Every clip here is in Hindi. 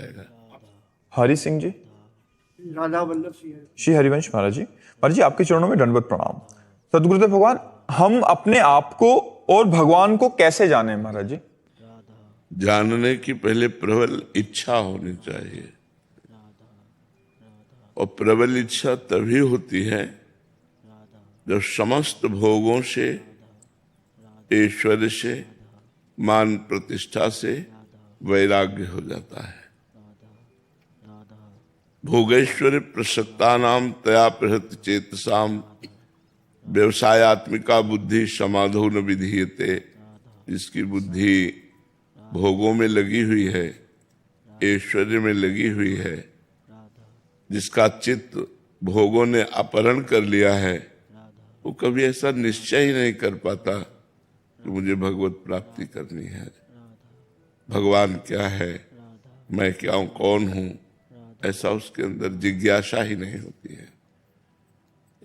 जाएगा। हरि सिंह जी, राधा वल्लभ सिंह श्री हरिवंश महाराज जी। महाराज जी, आपके चरणों में दंडवत प्रणाम। सदगुरुदेव भगवान, हम अपने आप को और भगवान को कैसे जाने महाराज जी? जानने की पहले प्रबल इच्छा होनी चाहिए, और प्रबल इच्छा तभी होती है जब समस्त भोगों से, ऐश्वर्य से, मान प्रतिष्ठा से वैराग्य हो जाता है। भोगैश्वर्य प्रसक्तानाम तया प्रहृत चेतसाम व्यवसायत्मिका बुद्धि समाधो न विधीयते। जिसकी बुद्धि भोगों में लगी हुई है, ऐश्वर्य में लगी हुई है, जिसका चित्त भोगों ने अपहरण कर लिया है, वो कभी ऐसा निश्चय ही नहीं कर पाता कि मुझे भगवत प्राप्ति करनी है। भगवान क्या है, मैं क्या हूं, कौन हूं, ऐसा उसके अंदर जिज्ञासा ही नहीं होती है।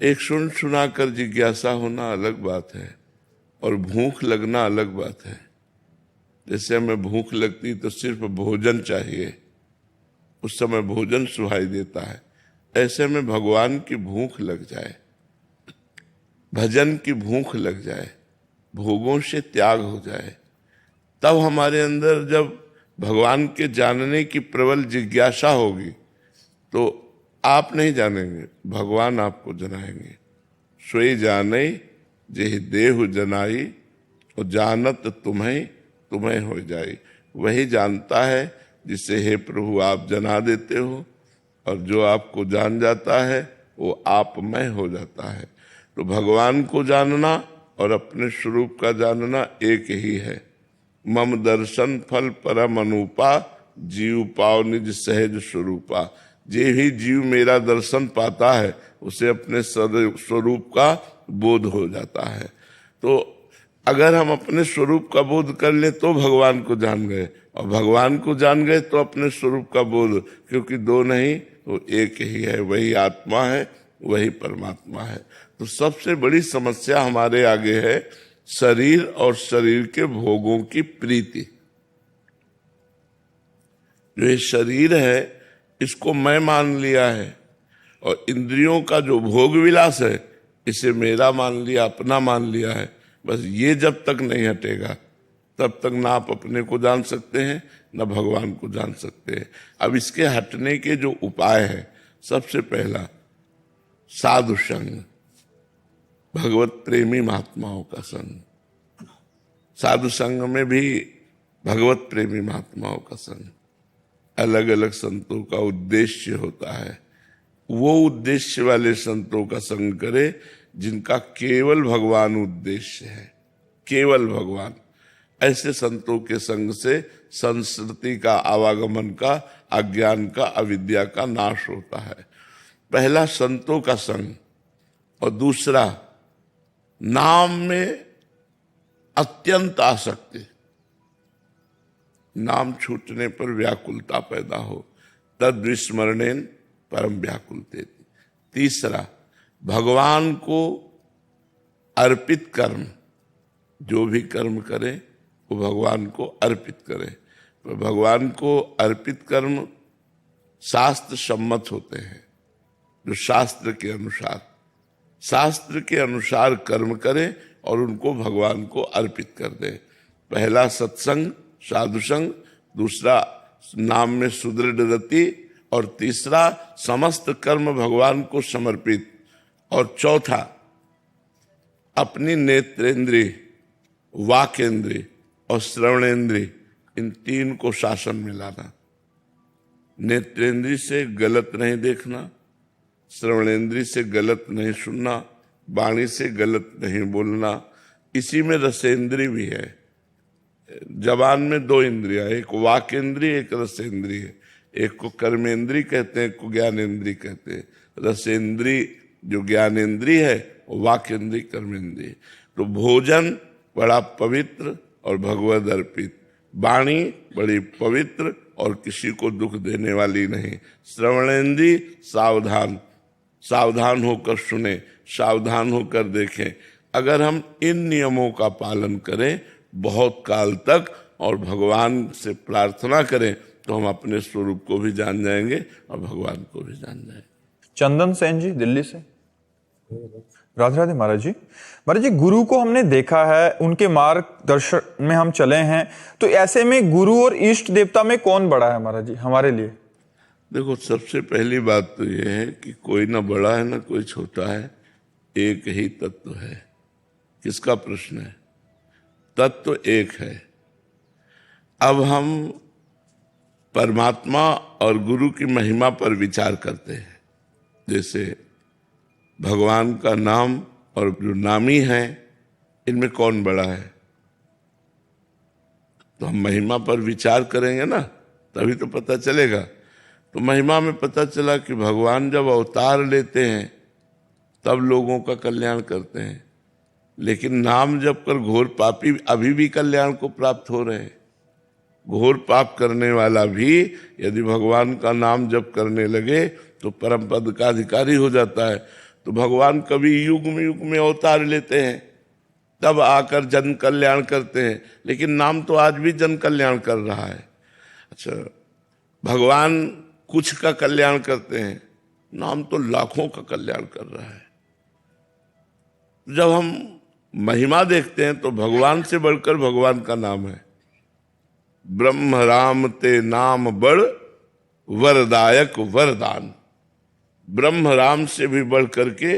एक सुन सुना कर जिज्ञासा होना अलग बात है, और भूख लगना अलग बात है। जैसे हमें भूख लगती तो सिर्फ भोजन चाहिए, उस समय भोजन सुहाई देता है। ऐसे में भगवान की भूख लग जाए, भजन की भूख लग जाए, भोगों से त्याग हो जाए, तब हमारे अंदर जब भगवान के जानने की प्रबल जिज्ञासा होगी तो आप नहीं जानेंगे, भगवान आपको जनाएंगे। सोई जाने जेहि देहु जनाई, और जानत तुम्हें तुम्हें हो जाए। वही जानता है जिसे हे प्रभु आप जना देते हो, और जो आपको जान जाता है वो आप में हो जाता है। तो भगवान को जानना और अपने स्वरूप का जानना एक ही है। मम दर्शन फल परम अनुपा, जीव पाव निज सहज स्वरूपा। जे भी जीव मेरा दर्शन पाता है उसे अपने स्वरूप का बोध हो जाता है। तो अगर हम अपने स्वरूप का बोध कर ले तो भगवान को जान गए, और भगवान को जान गए तो अपने स्वरूप का बोध, क्योंकि दो नहीं वो एक ही है, वही आत्मा है, वही परमात्मा है। तो सबसे बड़ी समस्या हमारे आगे है शरीर और शरीर के भोगों की प्रीति। जो ये शरीर है इसको मैं मान लिया है, और इंद्रियों का जो भोग विलास है इसे मेरा मान लिया, अपना मान लिया है। बस ये जब तक नहीं हटेगा तब तक ना आप अपने को जान सकते हैं, ना भगवान को जान सकते हैं। अब इसके हटने के जो उपाय है, सबसे पहला साधु संग, भगवत प्रेमी महात्माओं का संग। साधु संग में भी भगवत प्रेमी महात्माओं का संग। अलग अलग संतों का उद्देश्य होता है, वो उद्देश्य वाले संतों का संग करे जिनका केवल भगवान उद्देश्य है, केवल भगवान। ऐसे संतों के संग से संस्कृति का, आवागमन का, अज्ञान का, अविद्या का नाश होता है। पहला संतों का संग, और दूसरा नाम में अत्यंत आसक्ति, नाम छूटने पर व्याकुलता पैदा हो, तद विस्मरणेन परम व्याकुलते। तीसरा भगवान को अर्पित कर्म, जो भी कर्म करे वो भगवान को अर्पित करे। तो भगवान को अर्पित कर्म शास्त्र सम्मत होते हैं, जो शास्त्र के अनुसार कर्म करे और उनको भगवान को अर्पित कर दे। पहला सत्संग साधु संग, दूसरा नाम में सुदृढ़ रति, और तीसरा समस्त कर्म भगवान को समर्पित, और चौथा अपनी नेत्रेंद्रिय, वाकेंद्रिय और श्रवणेंद्रिय, इन तीन को शासन में लाना। नेत्रेंद्रिय से गलत नहीं देखना, श्रवणेंद्रिय से गलत नहीं सुनना, वाणी से गलत नहीं बोलना। इसी में रसेंद्रिय भी है। जबान में दो इंद्रिया, एक वाकेंद्रिय, एक रसेंद्रिय। एक को कर्मेंद्रिय कहते हैं, एक को ज्ञानेंद्रिय कहते हैं। रसेंद्रिय जो ज्ञानेंद्रिय है, वाकेंद्रिय कर्मेंद्रिय। तो भोजन बड़ा पवित्र और भगवद अर्पित, वाणी बड़ी पवित्र और किसी को दुख देने वाली नहीं। श्रवणेंद्रिय सावधान होकर सुने, सावधान होकर देखें। अगर हम इन नियमों का पालन करें बहुत काल तक और भगवान से प्रार्थना करें तो हम अपने स्वरूप को भी जान जाएंगे और भगवान को भी जान जाएंगे। चंदन सेन जी दिल्ली से। राधे राधे महाराज जी। महाराज जी, गुरु को हमने देखा है, उनके मार्गदर्शन में हम चले हैं, तो ऐसे में गुरु और इष्ट देवता में कौन बड़ा है महाराज जी हमारे लिए? देखो, सबसे पहली बात तो यह है कि कोई ना बड़ा है ना कोई छोटा है, एक ही तत्व है। किसका प्रश्न है? तत्व एक है। अब हम परमात्मा और गुरु की महिमा पर विचार करते हैं। जैसे भगवान का नाम और जो नामी है, इनमें कौन बड़ा है? तो हम महिमा पर विचार करेंगे ना, तभी तो पता चलेगा। तो महिमा में पता चला कि भगवान जब अवतार लेते हैं तब लोगों का कल्याण करते हैं, लेकिन नाम जप कर घोर पापी अभी भी कल्याण को प्राप्त हो रहे हैं। घोर पाप करने वाला भी यदि भगवान का नाम जप करने लगे तो परम पद का अधिकारी हो जाता है। तो भगवान कभी युग में अवतार लेते हैं, तब आकर जन कल्याण करते हैं, लेकिन नाम तो आज भी जन कल्याण कर रहा है। अच्छा, भगवान कुछ का कल्याण करते हैं, नाम तो लाखों का कल्याण कर रहा है। जब हम महिमा देखते हैं तो भगवान से बढ़कर भगवान का नाम है। ब्रह्म राम ते नाम बड़ वरदायक वरदान। ब्रह्म राम से भी बढ़ करके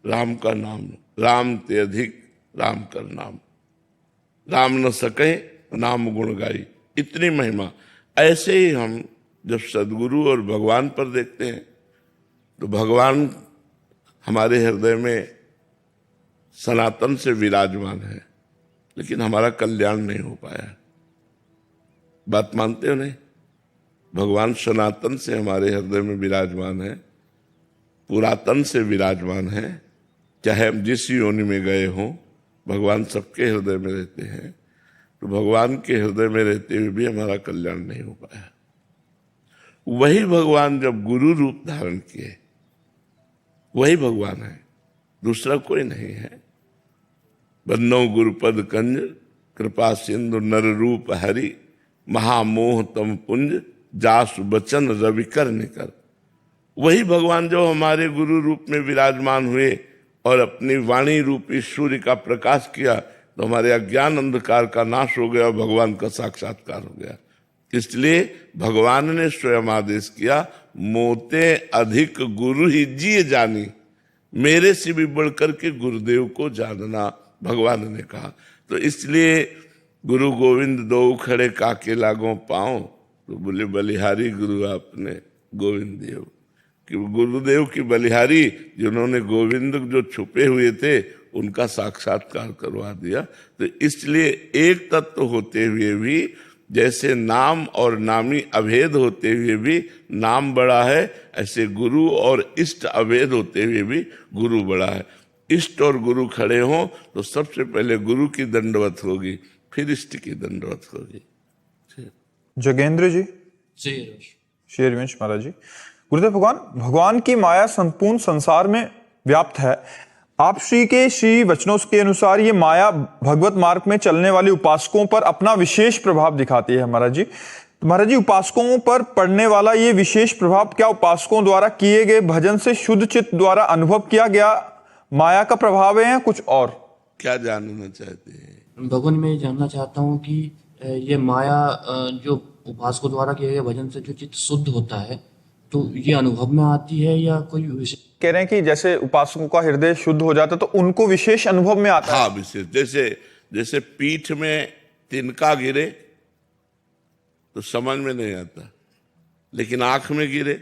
राम का नाम, राम ते अधिक राम कर नाम, राम न सके नाम गुण गाई, इतनी महिमा। ऐसे ही हम जब सदगुरु और भगवान पर देखते हैं तो भगवान हमारे हृदय में सनातन से विराजमान है, लेकिन हमारा कल्याण नहीं हो पाया। बात मानते हो नहीं? भगवान सनातन से हमारे हृदय में विराजमान है, पुरातन से विराजमान है। चाहे हम जिस योनि में गए हों, भगवान सबके हृदय में रहते हैं। तो भगवान के हृदय में रहते हुए भी हमारा कल्याण नहीं हो पाया। वही भगवान जब गुरु रूप धारण किए, वही भगवान है, दूसरा कोई नहीं है। बन्नो गुरुपद कंज कृपा सिंधु नर रूप हरि, महामोह तम पुंज जासु बचन रवि कर निकर। वही भगवान जो हमारे गुरु रूप में विराजमान हुए और अपनी वाणी रूपी सूर्य का प्रकाश किया, तो हमारे अज्ञान अंधकार का नाश हो गया और भगवान का साक्षात्कार हो गया। इसलिए भगवान ने स्वयं आदेश किया, मोते अधिक गुरु ही जिए जानी, मेरे से भी बढ़कर के गुरुदेव को जानना, भगवान ने कहा। तो इसलिए गुरु गोविंद दो खड़े काके लागों पाओ, तो बोले बलिहारी गुरु आपने गोविंद देव, कि गुरुदेव की बलिहारी जिन्होंने गोविंद जो छुपे हुए थे उनका साक्षात्कार करवा दिया। तो इसलिए एक तत्व होते हुए भी, जैसे नाम और नामी अभेद होते हुए भी नाम बड़ा है, ऐसे गुरु और इष्ट अभेद होते हुए भी गुरु बड़ा है। इष्ट और गुरु खड़े हों तो सबसे पहले गुरु की दंडवत होगी, फिर इष्ट की दंडवत होगी। जगेंद्र जी शेरवंश महाराज जी। गुरुदेव भगवान, भगवान की माया संपूर्ण संसार में व्याप्त है। आप श्री के श्री वचनों के अनुसार ये माया भगवत मार्ग में चलने वाले उपासकों पर अपना विशेष प्रभाव दिखाती है महाराज जी। तो महाराज जी, उपासकों पर पड़ने वाला ये विशेष प्रभाव क्या उपासकों द्वारा किए गए भजन से शुद्ध चित्त द्वारा अनुभव किया गया माया का प्रभाव है या कुछ और? क्या जानना चाहते हैं भगवान? मैं ये जानना चाहता हूँ कि ये माया जो उपासकों द्वारा किए गए भजन से जो चित्त शुद्ध होता है, तो ये अनुभव में आती है या कोई विशेष? कह रहे हैं कि जैसे उपासकों का हृदय शुद्ध हो जाता है तो उनको विशेष अनुभव में आता है। हाँ, विशेष। जैसे पीठ में तिनका गिरे तो समझ में नहीं आता, लेकिन आंख में गिरे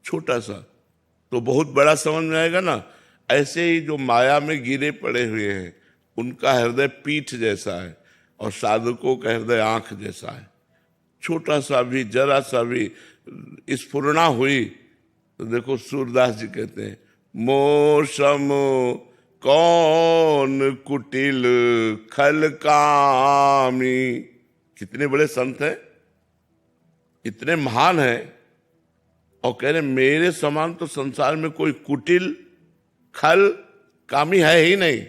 छोटा सा तो बहुत बड़ा समझ में आएगा ना। ऐसे ही जो माया में गिरे पड़े हुए हैं उनका हृदय पीठ जैसा है और साधकों का हृदय आंख जैसा है। छोटा सा भी, जरा सा भी स्फुरना हुई तो देखो सूरदास जी कहते हैं, मोसम कौन कुटिल खल कामी। कितने बड़े संत हैं, इतने महान हैं, और कह रहे मेरे समान तो संसार में कोई कुटिल खल कामी है ही नहीं।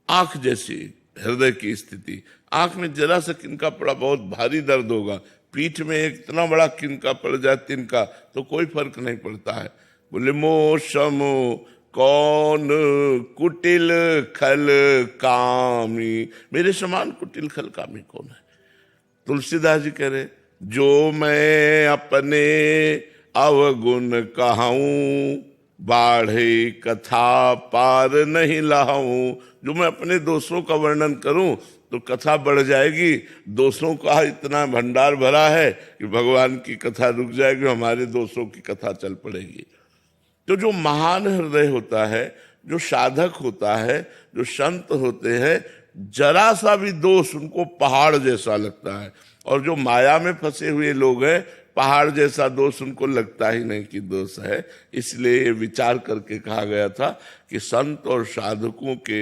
आंख जैसी हृदय की स्थिति, आंख में जरा सा किनका पड़ा बहुत भारी दर्द होगा, पीठ में एक इतना बड़ा किनका पड़ जाए तिनका तो कोई फर्क नहीं पड़ता है। बोले मौसम कौन कुटिल खल कामी, मेरे समान कुटिल खल कामी कौन है। तुलसीदास जी कह रहे जो मैं अपने अवगुण कहूं बाढ़े कथा पार नहीं लाऊं, जो मैं अपने दोषों का वर्णन करूं तो कथा बढ़ जाएगी। दोषों का इतना भंडार भरा है कि भगवान की कथा रुक जाएगी, हमारे दोषों की कथा चल पड़ेगी। तो जो महान हृदय होता है, जो साधक होता है, जो संत होते हैं, जरा सा भी दोष उनको पहाड़ जैसा लगता है। और जो माया में फंसे हुए लोग हैं, पहाड़ जैसा दोष उनको लगता ही नहीं कि दोष है। इसलिए ये विचार करके कहा गया था कि संत और साधकों के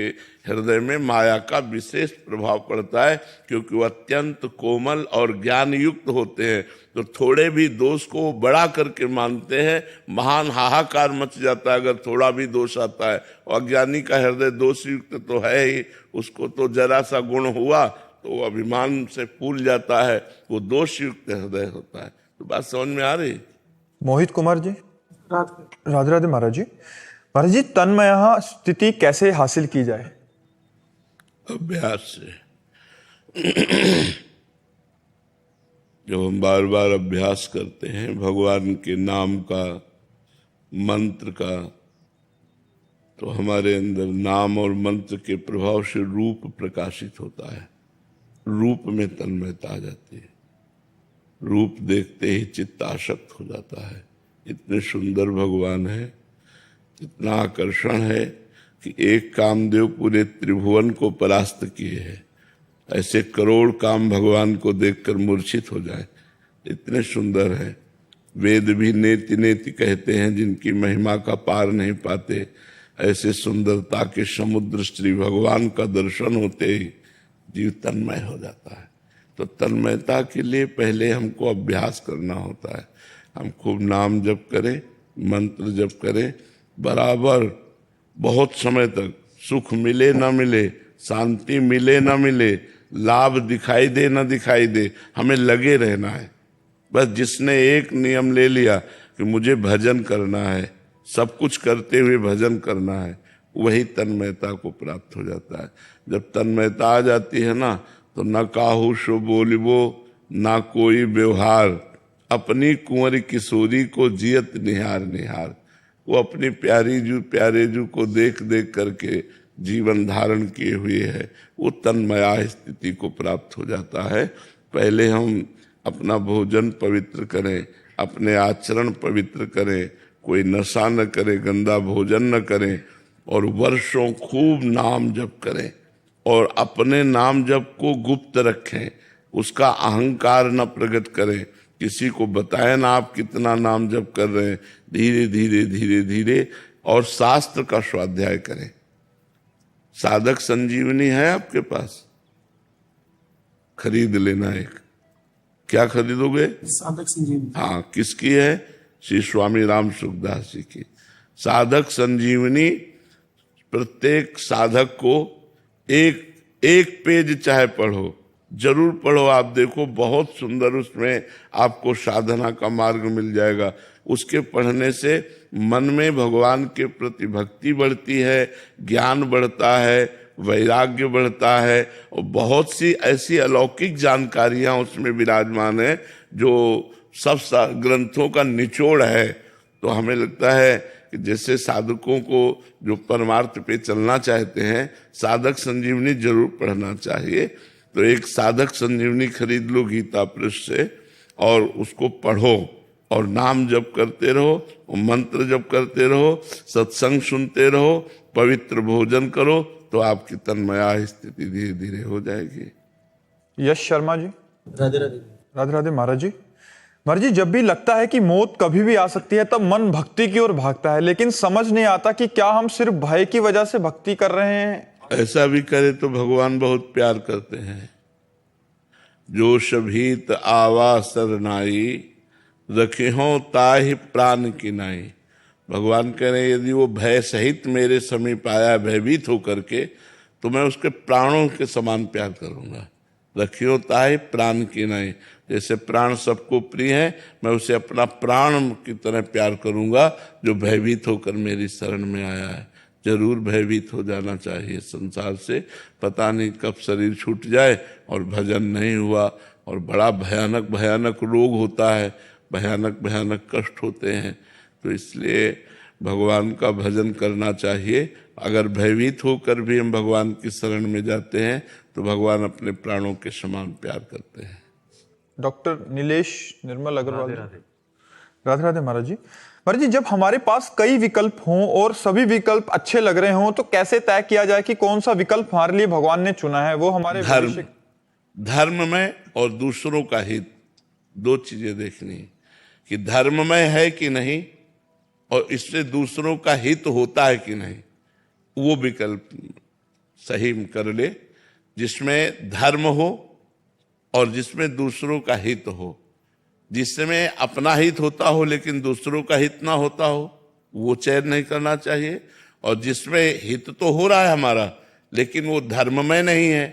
हृदय में माया का विशेष प्रभाव पड़ता है, क्योंकि वो अत्यंत कोमल और ज्ञान युक्त होते हैं। तो थोड़े भी दोष को बड़ा करके मानते हैं, महान हाहाकार मच जाता है अगर थोड़ा भी दोष आता है। और अज्ञानी का हृदय दोष युक्त तो है ही, उसको तो जरा सा गुण हुआ तो वो अभिमान से फूल जाता है, वो दोष युक्त हृदय होता है। तो बात समझ में आ रही? मोहित कुमार जी, रात राधे राधे महाराज जी। महाराज जी, तन्मय स्थिति कैसे हासिल की जाए? अभ्यास से। जब हम बार बार अभ्यास करते हैं भगवान के नाम का, मंत्र का, तो हमारे अंदर नाम और मंत्र के प्रभाव से रूप प्रकाशित होता है। रूप में तन्मयता आ जाती है, रूप देखते ही चित्त आसक्त हो जाता है। इतने सुंदर भगवान है, इतना आकर्षण है कि एक कामदेव पूरे त्रिभुवन को परास्त किए हैं। ऐसे करोड़ काम भगवान को देखकर मूर्छित हो जाए, इतने सुंदर है। वेद भी नेति नेति कहते हैं, जिनकी महिमा का पार नहीं पाते। ऐसे सुंदरता के समुद्र श्री भगवान का दर्शन होते ही जीव तन्मय हो जाता है। तो तन्मयता के लिए पहले हमको अभ्यास करना होता है। हम खूब नाम जप करें, मंत्र जप करें, बराबर बहुत समय तक, सुख मिले ना मिले, शांति मिले ना मिले, लाभ दिखाई दे ना दिखाई दे, हमें लगे रहना है। बस जिसने एक नियम ले लिया कि मुझे भजन करना है, सब कुछ करते हुए भजन करना है, वही तन्मयता को प्राप्त हो जाता है। जब तन्मयता आ जाती है ना, तो न काहू सो बोलिबो ना कोई व्यवहार, अपनी कुंवर किशोरी को जियत निहार निहार। वो अपनी प्यारी जू प्यारे जू को देख देख करके जीवन धारण किए हुए है, वो तन्मया स्थिति को प्राप्त हो जाता है। पहले हम अपना भोजन पवित्र करें, अपने आचरण पवित्र करें, कोई नशा न करे, गंदा भोजन न करें, और वर्षों खूब नाम जप करें, और अपने नाम जप को गुप्त रखें, उसका अहंकार न प्रकट करें, किसी को बताएं ना आप कितना नाम जप कर रहे हैं। धीरे धीरे धीरे धीरे, और शास्त्र का स्वाध्याय करें। साधक संजीवनी है आपके पास, खरीद लेना एक। क्या खरीदोगे? साधक संजीवनी। हाँ, किसकी है? श्री स्वामी राम सुखदास जी की साधक संजीवनी। प्रत्येक साधक को एक पेज चाहे पढ़ो, जरूर पढ़ो। आप देखो बहुत सुंदर उसमें आपको साधना का मार्ग मिल जाएगा। उसके पढ़ने से मन में भगवान के प्रति भक्ति बढ़ती है, ज्ञान बढ़ता है, वैराग्य बढ़ता है, और बहुत सी ऐसी अलौकिक जानकारियां उसमें विराजमान है जो सब ग्रंथों का निचोड़ है। तो हमें लगता है कि जैसे साधकों को जो परमार्थ पे चलना चाहते हैं, साधक संजीवनी जरूर पढ़ना चाहिए। तो एक साधक संजीवनी खरीद लो गीता पृष्ठ से, और उसको पढ़ो, और नाम जप करते रहो, और मंत्र जप करते रहो, सत्संग सुनते रहो, पवित्र भोजन करो, तो आपकी तन्मया स्थिति धीरे धीरे हो जाएगी। यश शर्मा जी, राधे राधे। राधे राधे महाराज जी। महाराज जी, जब भी लगता है कि मौत कभी भी आ सकती है, तब मन भक्ति की ओर भागता है, लेकिन समझ नहीं आता कि क्या हम सिर्फ भय की वजह से भक्ति कर रहे हैं। ऐसा भी करे तो भगवान बहुत प्यार करते हैं। जो शभीत आवा सरनाई, रखे हो ताहि प्राण की नाई। भगवान कह रहे यदि वो भय सहित मेरे समीप आया, भयभीत होकर के, तो मैं उसके प्राणों के समान प्यार करूंगा। रखियो ताहि प्राण की नहीं। जैसे प्राण सबको प्रिय है, मैं उसे अपना प्राण की तरह प्यार करूंगा जो भयभीत होकर मेरी शरण में आया है। जरूर भयभीत हो जाना चाहिए संसार से, पता नहीं कब शरीर छूट जाए और भजन नहीं हुआ, और बड़ा भयानक भयानक रोग होता है, भयानक भयानक कष्ट होते हैं। तो इसलिए भगवान का भजन करना चाहिए। अगर भयभीत होकर भी हम भगवान की शरण में जाते हैं तो भगवान अपने प्राणों के समान प्यार करते हैं। डॉक्टर नीलेश निर्मल अग्रवाल। राधे राधे महाराज जी। महाराज जी, जब हमारे पास कई विकल्प हों और सभी विकल्प अच्छे लग रहे हों तो कैसे तय किया जाए कि कौन सा विकल्प हमारे लिए भगवान ने चुना है? वो हमारे धर्म में और दूसरों का हित, दो चीजें देखनी है कि धर्ममय है कि नहीं और इससे दूसरों का हित होता है कि नहीं। वो विकल्प सही कर ले, जिसमें धर्म हो और जिसमें दूसरों का हित हो। जिसमें अपना हित होता हो लेकिन दूसरों का हित ना होता हो, वो चयन नहीं करना चाहिए। और जिसमें हित तो हो रहा है हमारा लेकिन वो धर्ममय नहीं है,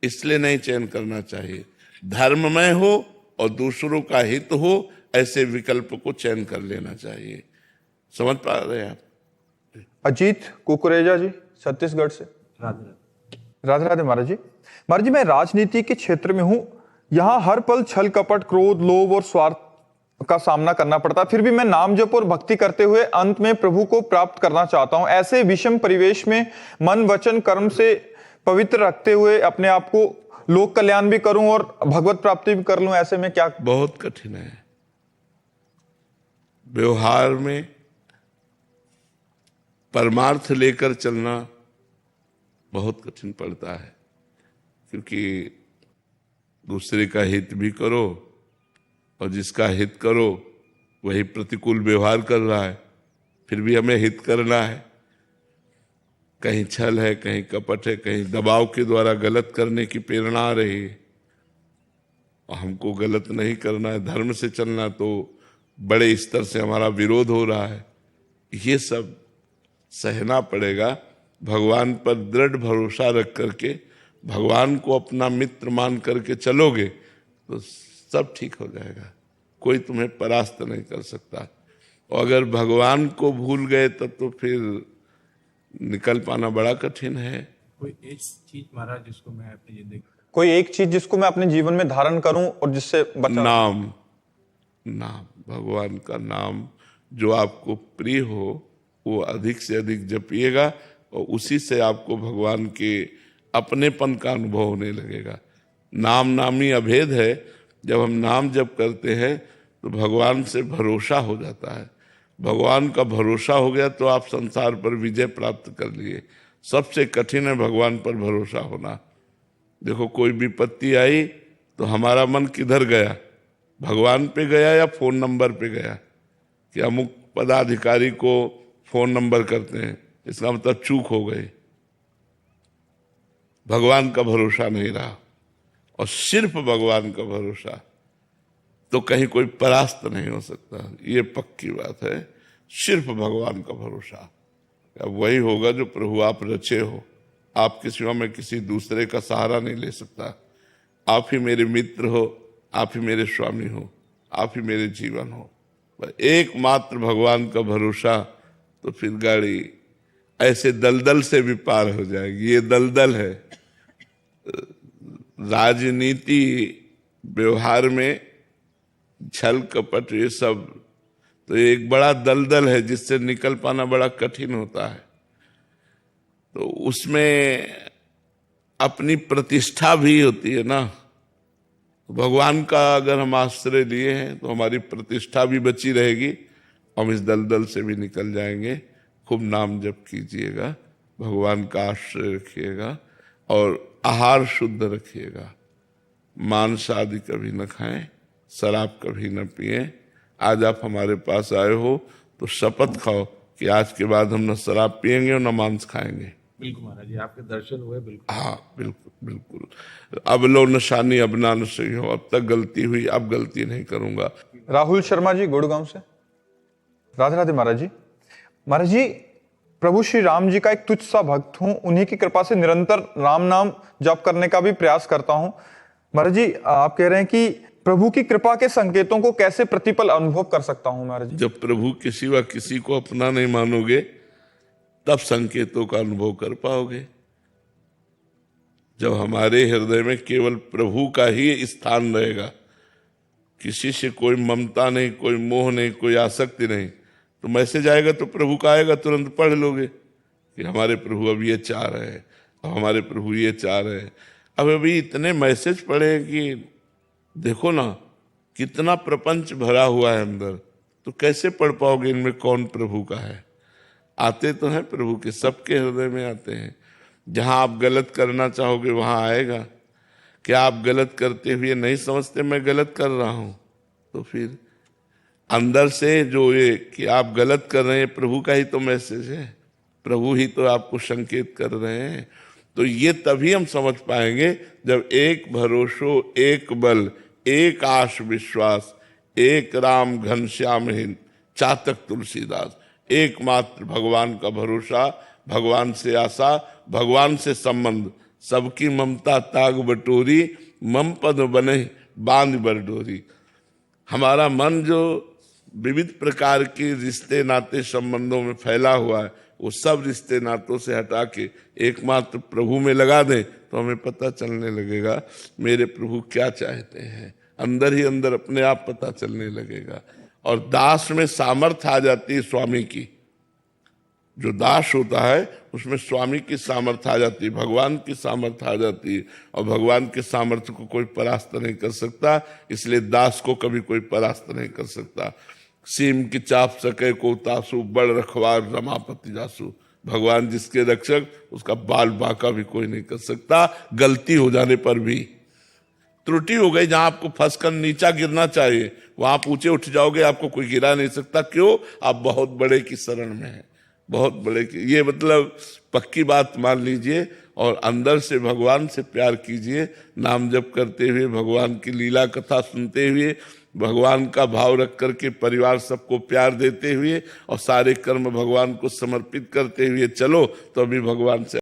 इसलिए नहीं चयन करना चाहिए। धर्ममय हो और दूसरों का हित हो, ऐसे विकल्प को चयन कर लेना चाहिए। समझ पा रहे हैं आप? अजीत कुकरेजा जी छत्तीसगढ़ से। राधे राधे महाराज जी। महाराज जी, मैं राजनीति के क्षेत्र में हूं, यहाँ हर पल छल कपट क्रोध लोभ और स्वार्थ का सामना करना पड़ता है, फिर भी मैं नाम जप और भक्ति करते हुए अंत में प्रभु को प्राप्त करना चाहता हूं। ऐसे विषम परिवेश में मन वचन कर्म से पवित्र रखते हुए अपने आप को लोक कल्याण भी करूं और भगवत प्राप्ति भी कर लूं, ऐसे में क्या? बहुत कठिन है। व्यवहार में परमार्थ लेकर चलना बहुत कठिन पड़ता है, क्योंकि दूसरे का हित भी करो और जिसका हित करो वही प्रतिकूल व्यवहार कर रहा है, फिर भी हमें हित करना है। कहीं छल है, कहीं कपट है, कहीं दबाव के द्वारा गलत करने की प्रेरणा आ रही है। और हमको गलत नहीं करना है, धर्म से चलना, तो बड़े स्तर से हमारा विरोध हो रहा है। ये सब सहना पड़ेगा। भगवान पर दृढ़ भरोसा रख करके भगवान को अपना मित्र मान करके चलोगे तो सब ठीक हो जाएगा। कोई तुम्हें परास्त नहीं कर सकता। और अगर भगवान को भूल गए तब तो फिर निकल पाना बड़ा कठिन है। कोई एक चीज महाराज जिसको मैं अपने जिंदगी, कोई एक चीज जिसको मैं अपने जीवन में धारण करूं और जिससे बचा। नाम, भगवान का नाम जो आपको प्रिय हो वो अधिक से अधिक जपिएगा और उसी से आपको भगवान के अपनेपन का अनुभव होने लगेगा। नाम नामी अभेद है। जब हम नाम जप करते हैं तो भगवान से भरोसा हो जाता है। भगवान का भरोसा हो गया तो आप संसार पर विजय प्राप्त कर लिए। सबसे कठिन है भगवान पर भरोसा होना। देखो, कोई विपत्ति आई तो हमारा मन किधर गया? भगवान पे गया या फोन नंबर पे गया? कि अमुक पदाधिकारी को फोन नंबर करते हैं, इसका मतलब चूक हो गई। भगवान का भरोसा नहीं रहा और सिर्फ भगवान का भरोसा, तो कहीं कोई परास्त नहीं हो सकता। ये पक्की बात है। सिर्फ भगवान का भरोसा, अब वही होगा जो प्रभु आप रचे हो। आपके सिवा मैं किसी दूसरे का सहारा नहीं ले सकता। आप ही मेरे मित्र हो, आप ही मेरे स्वामी हो, आप ही मेरे जीवन हो। एकमात्र भगवान का भरोसा, तो फिर गाड़ी ऐसे दलदल से भी पार हो जाएगी। ये दलदल है। राजनीति व्यवहार में छल कपट ये सब तो एक बड़ा दलदल है जिससे निकल पाना बड़ा कठिन होता है। तो उसमें अपनी प्रतिष्ठा भी होती है ना। भगवान का अगर हम आश्रय लिए हैं तो हमारी प्रतिष्ठा भी बची रहेगी, हम इस दलदल से भी निकल जाएंगे। खूब नाम जप कीजिएगा, भगवान का आश्रय रखिएगा और आहार शुद्ध रखिएगा। मांस आदि कभी न खाएं, शराब कभी न पिएं। आज आप हमारे पास आए हो तो शपथ खाओ कि आज के बाद हम न शराब पिएंगे और न मांस खाएंगे। बिल्कुल महाराज जी, आपके दर्शन हुए। बिल्कुल, हाँ बिल्कुल बिल्कुल। अब लो नशानी अब ना नशे हो। अब तक गलती हुई, अब गलती नहीं करूंगा। राहुल शर्मा जी गुड़गांव से। राधे राधे महाराज जी। महाराज जी, प्रभु श्री राम जी का एक तुच्छ सा भक्त हूं। उन्हीं की कृपा से निरंतर राम नाम जप करने का भी प्रयास करता हूं। महाराज जी आप कह रहे हैं कि प्रभु की कृपा के संकेतों को कैसे प्रतिपल अनुभव कर सकता हूं महाराज जी? जब प्रभु के सिवा किसी को अपना नहीं मानोगे तब संकेतों का अनुभव कर पाओगे। जब हमारे हृदय में केवल प्रभु का ही स्थान रहेगा, किसी से कोई ममता नहीं, कोई मोह नहीं, कोई आसक्ति नहीं, तो मैसेज आएगा तो प्रभु का आएगा, तुरंत पढ़ लोगे कि हमारे प्रभु अब ये चाह रहे हैं, अब हमारे प्रभु ये चाह रहे हैं। अब अभी इतने मैसेज पढ़े कि देखो ना कितना प्रपंच भरा हुआ है अंदर, तो कैसे पढ़ पाओगे इनमें कौन प्रभु का है? आते तो हैं प्रभु के, सबके हृदय में आते हैं। जहां आप गलत करना चाहोगे वहां आएगा। क्या आप गलत करते हुए नहीं समझते मैं गलत कर रहा हूं? तो फिर अंदर से जो ये कि आप गलत कर रहे हैं, प्रभु का ही तो मैसेज है, प्रभु ही तो आपको संकेत कर रहे हैं। तो ये तभी हम समझ पाएंगे जब एक भरोसो, एक बल, एक आश विश्वास, एक राम घनश्याम हिंद चातक तुलसीदास, एकमात्र भगवान का भरोसा, भगवान से आशा, भगवान से संबंध, सबकी ममता ताग बटोरी, मम पद बने बांध बरडोरी। हमारा मन जो विविध प्रकार के रिश्ते नाते संबंधों में फैला हुआ है, वो सब रिश्ते नातों से हटा के एकमात्र प्रभु में लगा दें तो हमें पता चलने लगेगा मेरे प्रभु क्या चाहते हैं। अंदर ही अंदर अपने आप पता चलने लगेगा। और दास में सामर्थ्य आ जाती है स्वामी की। जो दास होता है उसमें स्वामी की सामर्थ्य आ जाती है, भगवान की सामर्थ्य आ जाती है, और भगवान के सामर्थ्य को कोई परास्त नहीं कर सकता, इसलिए दास को कभी कोई परास्त नहीं कर सकता। सीम की चाप सके को तासु, बड़ रखवार रमापति जासु। भगवान जिसके रक्षक, उसका बाल बांका भी कोई नहीं कर सकता। गलती हो जाने पर भी, त्रुटि हो गई, जहां आपको फंसकर नीचा गिरना चाहिए वहां आप ऊंचे उठ जाओगे, आपको कोई गिरा नहीं सकता। क्यों? आप बहुत बड़े की शरण में हैं, बहुत बड़े की। ये मतलब पक्की बात मान लीजिए और अंदर से भगवान से प्यार कीजिए। नाम जप करते हुए, भगवान की लीला कथा सुनते हुए, भगवान का भाव रख करके परिवार सबको प्यार देते हुए और सारे कर्म भगवान को समर्पित करते हुए चलो, तो अभी भगवान से